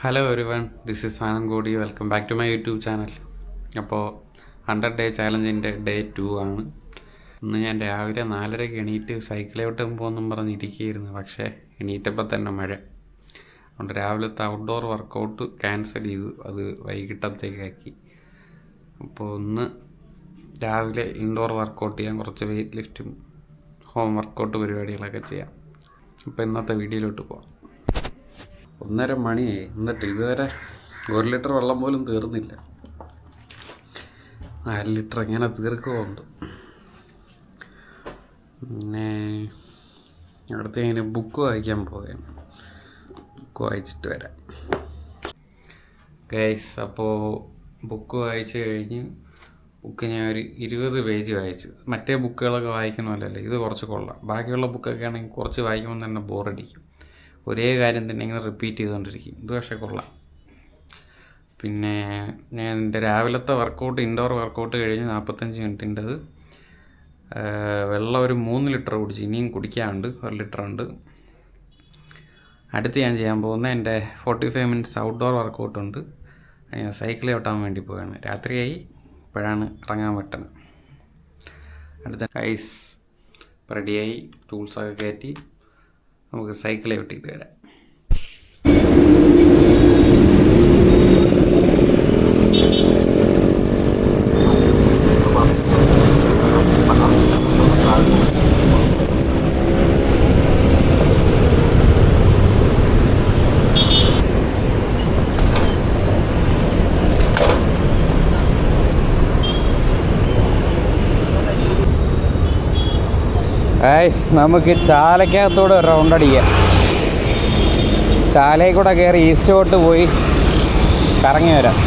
Hello everyone, this is Anand Godi. Welcome back to my YouTube channel. അപ്പോൾ 100 day ചാലഞ്ചിൻ്റെ day 2 ആണ്. ഇന്ന് ഞാൻ രാവിലെ 4:30 എണീറ്റ് സൈക്കിളോട്ടും പോകുമെന്നും പറഞ്ഞിരിക്കുകയായിരുന്നു. പക്ഷേ എണീറ്റപ്പോൾ തന്നെ മഴ. അതുകൊണ്ട് രാവിലത്തെ ഔട്ട്ഡോർ വർക്കൗട്ട് ക്യാൻസൽ ചെയ്തു, അത് വൈകിട്ടത്തേക്കാക്കി. അപ്പോൾ ഇന്ന് രാവിലെ ഇൻഡോർ വർക്കൗട്ട് ചെയ്യാൻ, കുറച്ച് വെയ്റ്റ് ലിഫ്റ്റും ഹോം വർക്കൗട്ട് പരിപാടികളൊക്കെ ചെയ്യാം. അപ്പോൾ ഇന്നത്തെ വീഡിയോയിലോട്ട് പോകാം. 1:30 മണിയായി, എന്നിട്ട് ഇതുവരെ 1 ലിറ്റർ വെള്ളം പോലും തീർന്നില്ല. 4 ലിറ്റർ എങ്ങനെ തീർക്കുമുണ്ട്. പിന്നെ അടുത്ത് ഞാൻ ബുക്ക് വായിക്കാൻ പോവുകയാണ്. ബുക്ക് വായിച്ചിട്ട് വരാം ഗൈസ്. അപ്പോൾ ബുക്ക് വായിച്ച് കഴിഞ്ഞ് ഞാൻ ഒരു 20 പേജ് വായിച്ചു. മറ്റേ ബുക്കുകളൊക്കെ വായിക്കുന്ന പോലെയല്ല, ഇത് കുറച്ച് കൊള്ളാം. ബാക്കിയുള്ള ബുക്കൊക്കെ ആണെങ്കിൽ കുറച്ച് വായിക്കുമ്പോൾ തന്നെ ബോറടിക്കും. ഒരേ കാര്യം തന്നെ ഇങ്ങനെ റിപ്പീറ്റ് ചെയ്തുകൊണ്ടിരിക്കും. ഇത് പക്ഷേ കൊള്ളാം. പിന്നെ ഞാൻ എൻ്റെ രാവിലത്തെ വർക്കൗട്ട്, ഇൻഡോർ വർക്കൗട്ട് കഴിഞ്ഞ് 45 മിനിറ്റിൻ്റെത് വെള്ളം ഒരു 3 ലിറ്റർ കുടിച്ചു. ഇനിയും കുടിക്കാനുണ്ട്, 1 ലിറ്റർ ഉണ്ട്. അടുത്ത് ഞാൻ ചെയ്യാൻ പോകുന്ന എൻ്റെ 45 മിനിറ്റ്സ് ഔട്ട്ഡോർ വർക്കൗട്ടുണ്ട്. ഞാൻ സൈക്കിൾ ചവിട്ടാൻ വേണ്ടി പോവുകയാണ്. രാത്രിയായി, ഇപ്പോഴാണ് ഇറങ്ങാൻ പറ്റുന്നത്. അടുത്ത ഐസ് റെഡിയായി, ടൂൾസൊക്കെ കയറ്റി നമുക്ക് സൈക്കിളെ വിട്ടിട്ട് വരാം. നമുക്ക് ചാലക്കകത്തൂടെ ഒരു റൗണ്ട് അടിക്കാം. ചാലയിൽ കൂടെ കയറി ഈസ്റ്റോട്ട് പോയി കറങ്ങി വരാം.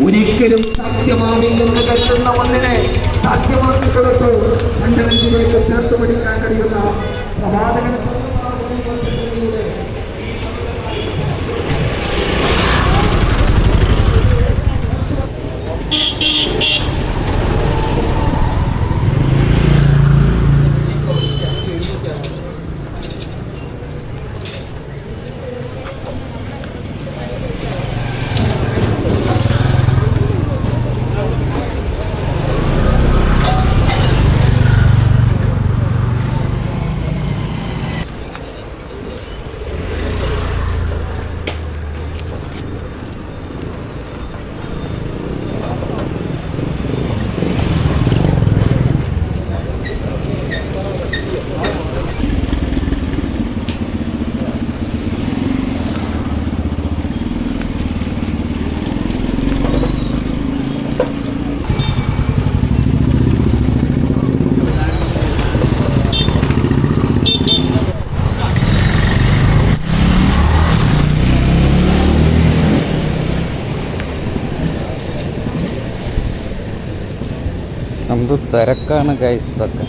ഒരിക്കലും സാധ്യമാവില്ലെന്ന് കരുതുന്ന ഒന്നിനെ സാധ്യമാക്കിക്കൊടുത്ത് 5 ചേർത്ത് പഠിക്കാൻ കഴിയുന്ന പ്രവാചകൻ എന്ത് തിരക്കാണ് ഗൈസ് ഇതൊക്കെ.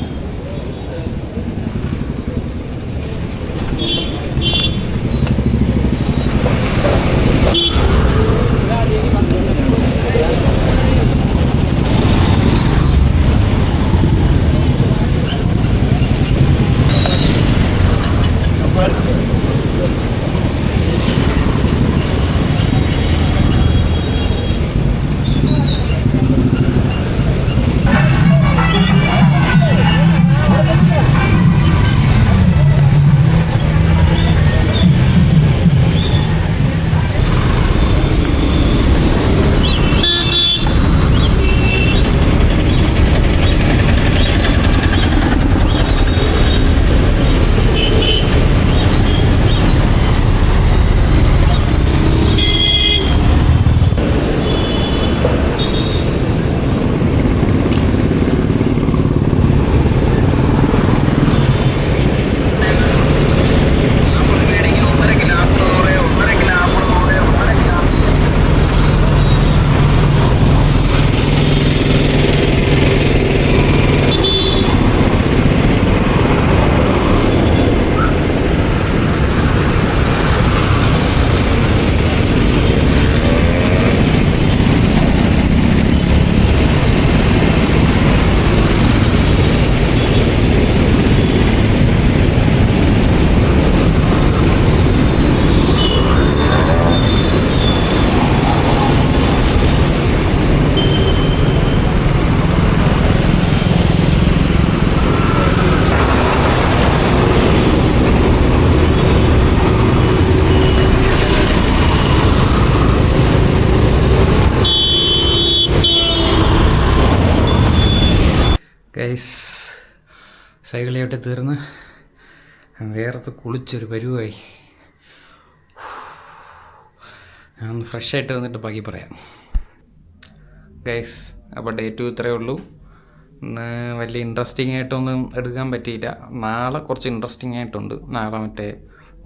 ഗൈസ് സൈക്കിൾ ചവിട്ടി തീർന്ന് വേർത്ത് കുളിച്ചൊരു പരുവായി. ഞാൻ ഒന്ന് ഫ്രഷായിട്ട് വന്നിട്ട് ബാക്കി പറയാം. ഗൈസ് അപ്പോൾ ഡേ 2 ഇത്രയേ ഉള്ളൂ. ഇന്ന് വലിയ ഇൻട്രസ്റ്റിംഗ് ആയിട്ടൊന്നും എടുക്കാൻ പറ്റിയില്ല. നാളെ കുറച്ച് ഇൻട്രസ്റ്റിംഗ് ആയിട്ടുണ്ട്. നാളെ മറ്റേ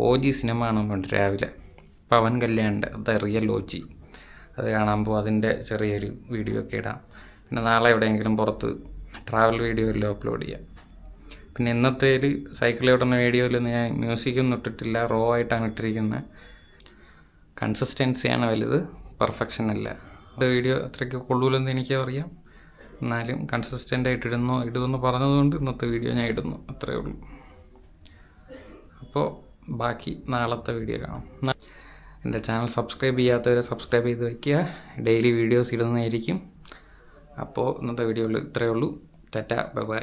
OG സിനിമ കാണാൻ വേണ്ടി രാവിലെ പവൻ കല്യാണിൻ്റെ ദ റിയൽ OG അത് കാണാൻ പോകും. അതിൻ്റെ ചെറിയൊരു വീഡിയോ ഒക്കെ ഇടാം. പിന്നെ നാളെ എവിടെയെങ്കിലും പുറത്ത് ട്രാവൽ വീഡിയോ എല്ലാം അപ്ലോഡ് ചെയ്യാം. പിന്നെ ഇന്നത്തേൽ സൈക്കിൾ ഓടുന്ന വീഡിയോയിൽ ഞാൻ മ്യൂസിക്കൊന്നും ഇട്ടിട്ടില്ല, റോ ആയിട്ടാണ് ഇട്ടിരിക്കുന്നത്. കൺസിസ്റ്റൻസിയാണ് വലുത്, പെർഫെക്ഷൻ അല്ല. അത് വീഡിയോ അത്രയ്ക്ക് കൊള്ളൂലെന്ന് എനിക്കറിയാം, എന്നാലും കൺസിസ്റ്റൻ്റ് ആയിട്ട് ഇടുമെന്ന് പറഞ്ഞതുകൊണ്ട് ഇന്നത്തെ വീഡിയോ ഞാൻ ഇടുന്നു, അത്രയേ ഉള്ളൂ. അപ്പോൾ ബാക്കി നാളത്തെ വീഡിയോ കാണാം. എൻ്റെ ചാനൽ സബ്സ്ക്രൈബ് ചെയ്യാത്തവരെ സബ്സ്ക്രൈബ് ചെയ്ത് വയ്ക്കുക, ഡെയിലി വീഡിയോസ് ഇടുന്നതായിരിക്കും. അപ്പോൾ ഇന്നത്തെ വീഡിയോയിൽ ഇത്രയേ ഉള്ളൂ. Tata, bye bye.